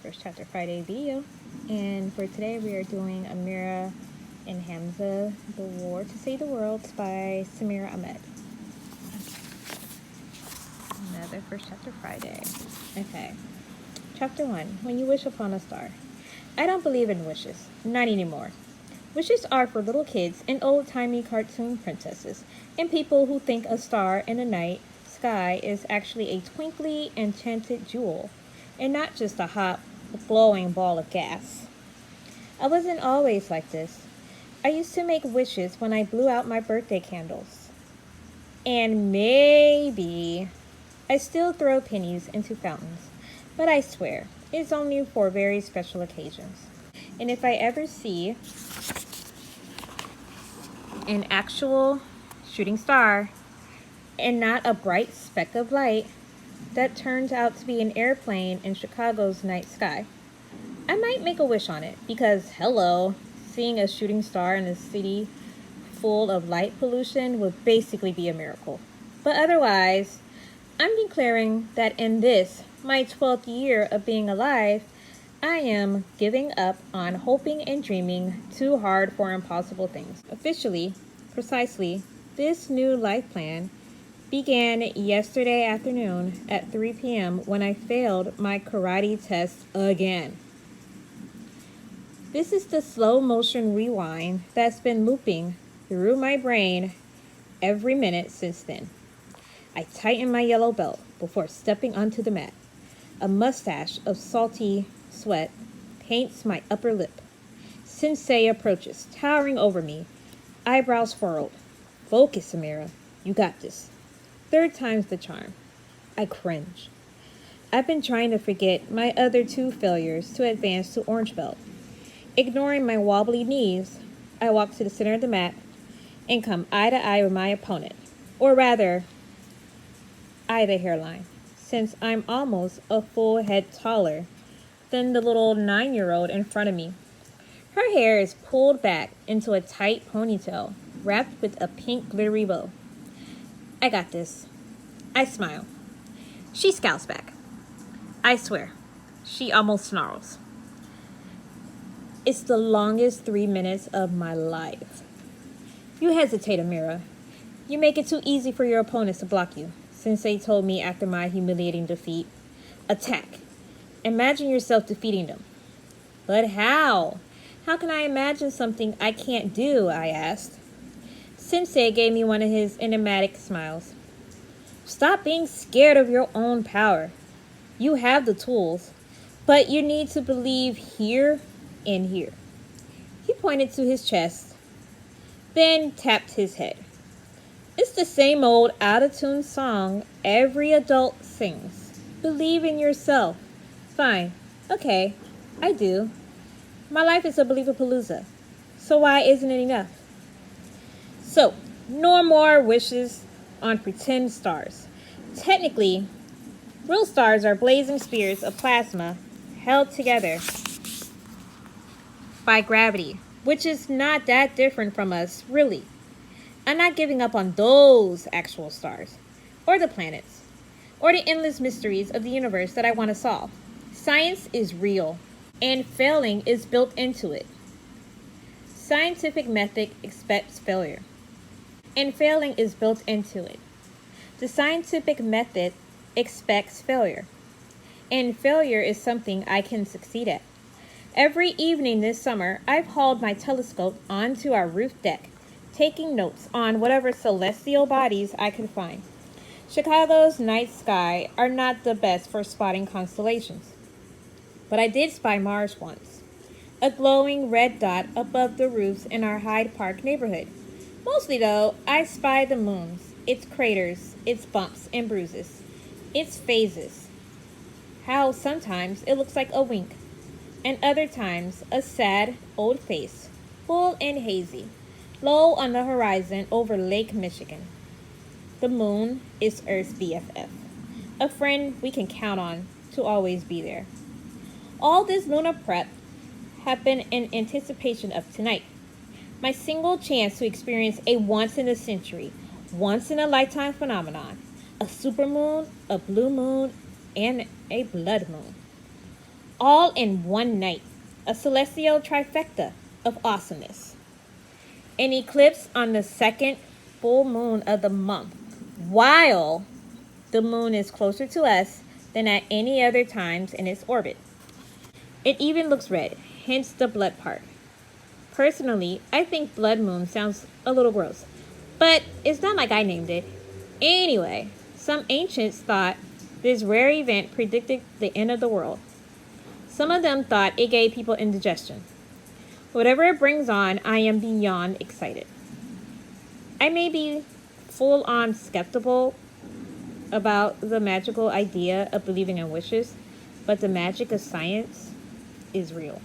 first chapter Friday video, and for today we are doing Amira and Hamza, The War to Save the World by Samira Ahmed. Another first chapter Friday. Okay. Chapter 1. When you wish upon a star. I don't believe in wishes. Not anymore. Wishes are for little kids and old-timey cartoon princesses, and people who think a star in the night sky is actually a twinkly, enchanted jewel, and not just a hot, glowing ball of gas. I wasn't always like this. I used to make wishes when I blew out my birthday candles. And maybe I still throw pennies into fountains, but I swear, it's only for very special occasions. And if I ever see an actual shooting star and not a bright speck of light that turns out to be an airplane in Chicago's night sky, I might make a wish on it because, hello, seeing a shooting star in a city full of light pollution would basically be a miracle. But otherwise, I'm declaring that in this, my 12th year of being alive, I am giving up on hoping and dreaming too hard for impossible things. Officially, precisely, this new life plan began yesterday afternoon at 3 p.m. when I failed my karate test again. This is the slow motion rewind that's been looping through my brain every minute since then. I tighten my yellow belt before stepping onto the mat. A mustache of salty sweat paints my upper lip. Sensei approaches, towering over me, eyebrows furrowed. Focus, Amira. You got this. Third time's the charm. I cringe. I've been trying to forget my other 2 failures to advance to orange belt. Ignoring my wobbly knees, I walk to the center of the mat and come eye to eye with my opponent. Or rather, eye the hairline, since I'm almost a full head taller than the little 9-year-old in front of me. Her hair is pulled back into a tight ponytail, wrapped with a pink glittery bow. I got this. I smile. She scowls back. I swear, she almost snarls. It's the longest 3 minutes of my life. You hesitate, Amira. You make it too easy for your opponents to block you, Sensei told me after my humiliating defeat. Attack. Imagine yourself defeating them. But how? How can I imagine something I can't do? I asked. Sensei gave me one of his enigmatic smiles. Stop being scared of your own power. You have the tools, but you need to believe here and here. He pointed to his chest, then tapped his head. It's the same old out-of-tune song every adult sings. Believe in yourself. Fine. Okay. I do. My life is a believapalooza. So why isn't it enough? So, no more wishes on pretend stars. Technically, real stars are blazing spheres of plasma held together by gravity, which is not that different from us, really. I'm not giving up on those actual stars, or the planets, or the endless mysteries of the universe that I want to solve. Science is real, and failing is built into it. Scientific method expects failure, and failing is built into it. The scientific method expects failure, and failure is something I can succeed at. Every evening this summer, I've hauled my telescope onto our roof deck, taking notes on whatever celestial bodies I could find. Chicago's night sky are not the best for spotting constellations, but I did spy Mars once, a glowing red dot above the roofs in our Hyde Park neighborhood. Mostly, though, I spy the moons, its craters, its bumps and bruises, its phases. How sometimes it looks like a wink, and other times a sad old face, full and hazy, low on the horizon over Lake Michigan. The moon is Earth's BFF, a friend we can count on to always be there. All this lunar prep have been in anticipation of tonight. My single chance to experience a once-in-a-century, once-in-a-lifetime phenomenon. A supermoon, a blue moon, and a blood moon. all in one night. A celestial trifecta of awesomeness. An eclipse on the second full moon of the month, while the moon is closer to us than at any other times in its orbit. It even looks red, hence the blood part. Personally, I think blood moon sounds a little gross, but it's not like I named it. Anyway, some ancients thought this rare event predicted the end of the world. Some of them thought it gave people indigestion. Whatever it brings on, I am beyond excited. I may be full on skeptical about the magical idea of believing in wishes, but the magic of science is real.